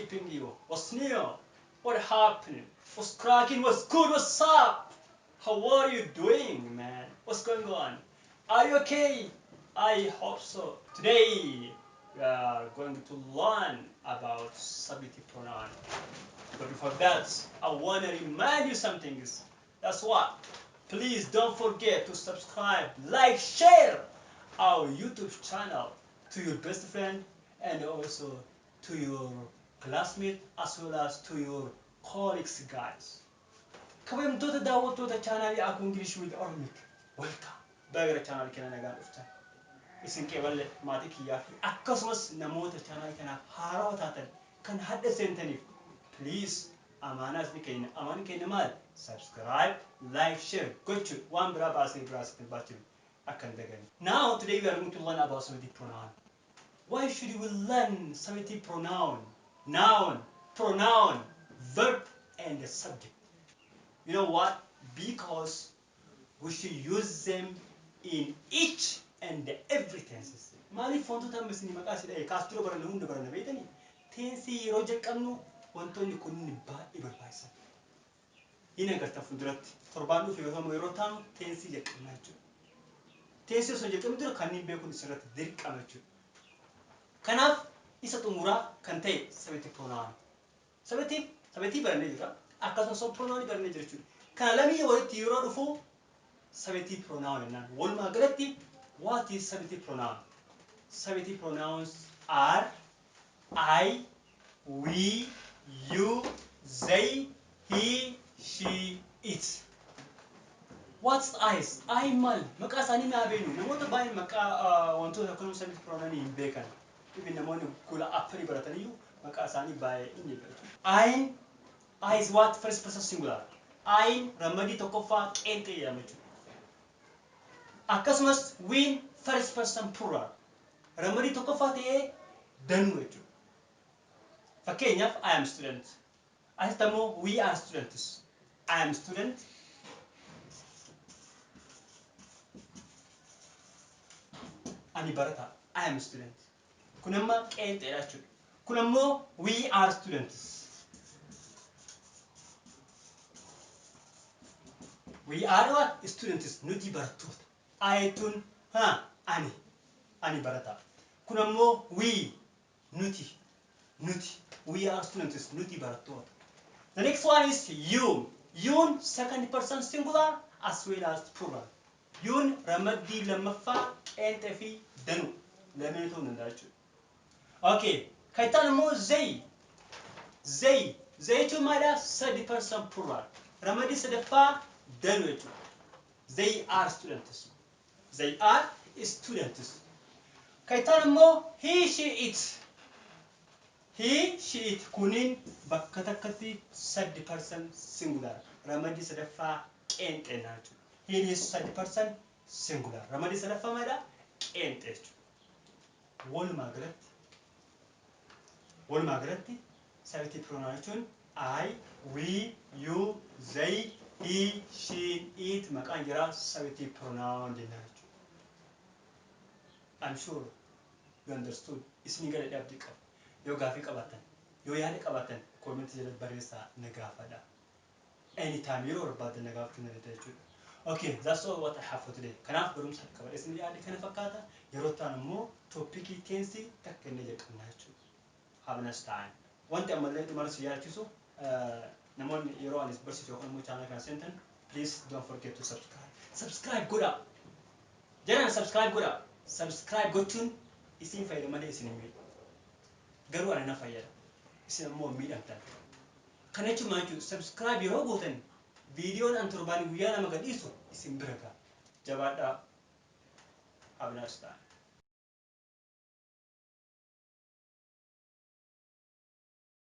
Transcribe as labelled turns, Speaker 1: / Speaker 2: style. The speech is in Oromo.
Speaker 1: keeping you? What's new? What happening? What's cracking? What's good? What's up? How are you doing, man? What's going on? Are you okay? I hope so. Today we are going to learn about subjective pronoun. But before that, I want to remind you something. That's what. Please don't forget to subscribe, like, share our YouTube channel to your best friend and also to your classmate as well as to your colleagues, guys. Kabajamtoota daawwattoota chaanaalii Aku English with Oromic. Welcome. Bagara channel kana nagaan dhuftan. Isin qeeballe maatii kiyyaa fi akkasumas namoota channel kanaaf haarawaa taatan kan hadda seentaniif please amaanaas ni kenna. Amaan kenna maal? Subscribe, like, share, gochuun waan biraa baasnee biraas kan baachiru akkan dagani. Now today we are going to learn about subjective pronoun. Why should we learn subjective pronoun? Noun, pronoun, verb, and the subject. You know what? Because we should use them in each and every tenses. Maaliif wantoota amma isin maqaa isin kaastura barana hunda barana beekani? Tensi yeroo jalqabnu wantoonni kunniin baay'ee barbaachisan. Hin agartan fuulduratti torbaan dhufu yeroo taanu tensi jalqabnaa jechuudha. Tensi osoo jalqabnu dura kanneen beekuun isirratti dirqama jechuudha. Kanaaf isa xumuraa kan ta'e subjective pronoun. Subjective barannee jira. Akkasumas pronoun barannee jira jechuudha. Kana lamii walitti yeroo dhufu subjective pronoun jennaan. Walumaa galatti what is subjective pronoun? Subjective pronouns are I, we, you, they, he, she, it. What's I's? I mal. Maqaa isaanii maa beeknu? Namoota baay'een maqaa wantoota akkuma subjective pronoun hin beekan. Even namoonni kula appanii barataniyyuu maqaa isaanii baay'ee hin beekan. I is what? First person singular. I ramadii tokkoffaa qeenxee jedhama jechuudha. Akkasumas we first person plural. Ramadii tokkoffaa ta'ee danuu jechuudha. Fakkeenyaaf I am student. Asitti ammoo we are students. I am student. Ani barataa. I am student. Kun amma qeenxeedha jechuudha. Kun ammoo we are students. We are what? Students. Nuti barattoota. Ayetun ani barata. Kun ammoo we nuti. We are students. Nuti barattoota. The next one is you. You second person singular as well as plural. You ramadii lammaffaa qeenxee fi danuu. Lameen ta'uu danda'a jechuudha. Okay. Kaitaan ammoo they. They jechuun maalidha? Third person plural. Ramadii sadaffaa danuu jechuudha. They are students. They are students. Kaitaan ammoo he, she, it. He, she, it. Kunin bakka takkatti third person singular. Ramadii sadaffaa qeenxeenaa jechuudha. He is third person singular. Ramadii sadaffaa maalidha? Qeenxee jechuudha. Walumaa galatti subjective pronoun jechuun I, we, you, they, he, she, it maqaan jira subjective pronoun jennaan jechuudha. I'm sure you understood. Isin gala dhabdii qaba. Yoo gaafii qabaatan, yoo yaada qabaatan comment jalatti barreessaa na gaafadha. Anytime yeroo barbaadan na gaafachuu na dandeessu jechuudha. Okay, that's all what I have for today. Kanaaf barumsa qaba. Isin yaada kana fakkaata. Yeroo ta'an immoo topiikii tensii takka inni jalqabnaa jechuudha. Have a nice time. Wanti ammallee dhumara si yaachisu namoonni yeroo anis barsiisu yookaan immoo channel kana seentan please don't forget to subscribe. Subscribe godhaa. Jaraan subscribe godhaa. Subscribe gochuun isin fayyada malee isin hin miidhu. Garuu ana na fayyada. Isin ammoo miidhamtan. Kana jechuun maal jechuudha? Subscribe yeroo gootan viidiyoon an torbaan guyyaa nama gadhiisu isin bira ga'a. Jabaadhaa. Have a nice time.